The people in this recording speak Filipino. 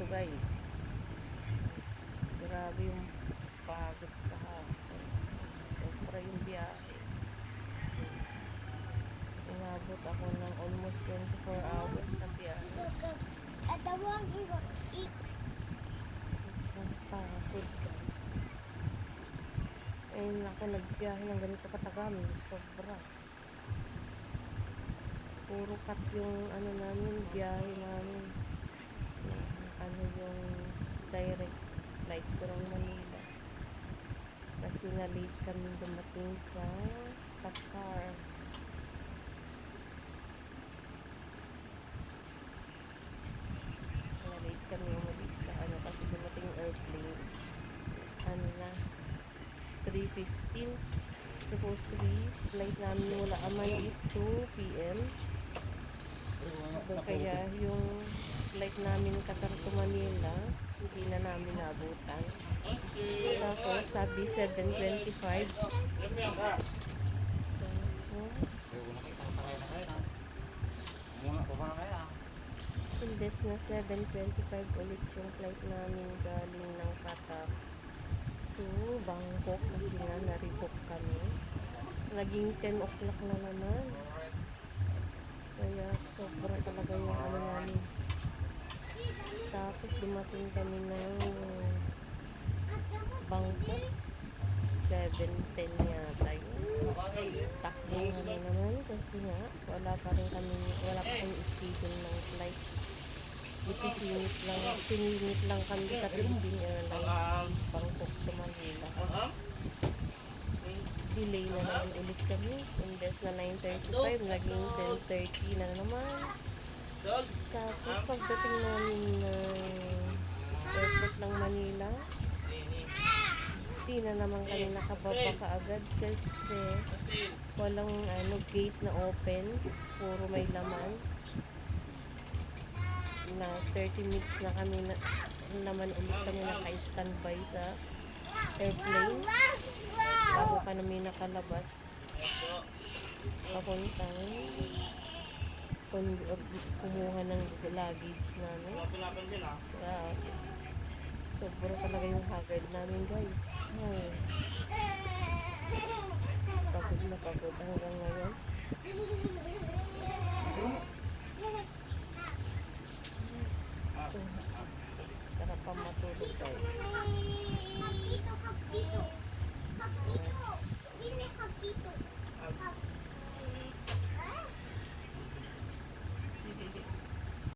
guys. Grabe yung pagod kahapon. Sobra yung biyahe. Umabot ako ng almost 24 hours sa biyahe. Sobrang pagod guys. Ayun ako nagbiyahe ng ganito katagal. Sobra. Puro cut yung ano namin, biyahe namin. Ano yung direct flight from Manila. Kasi na-late kami dumating sa Qatar. Na-late kami umalis sa ano kasi dumating yung airplane. Ano na, 3:15. Supposed to be flight namin mula Aman is 2 p.m. Kaya yung flight namin Qatar to Manila hindi na namin nabutan. Tapos sabi 7:25. Imbes na 7:25 ulit yung flight namin galing ng Qatar to Bangkok kasi nga na-rebook kami. Naging 10 o'clock na naman. Kaya sobra talaga yung ano namin. Tapos dumating kami ng Bangkok 7:10 yata yun. Takbo na naman kasi nga wala pa kami schedule ng flight. Siningit lang kami sa Philippine Airlines Bangkok to Manila. Delay na naman ulit kami. Imbes na 9:35 naging 10:30 na naman. Tapos pagdating namin ng airport ng Manila, di na naman kami nakababa kaagad kasi walang gate na open, puro may laman. Na 30 minutes na kami naman ulit kami naka-standby sa airplane bago pa namin nakalabas papuntang kumuha ng luggage namin. Sobra talaga yung haggard namin guys. Pagod na pagod hanggang ngayon.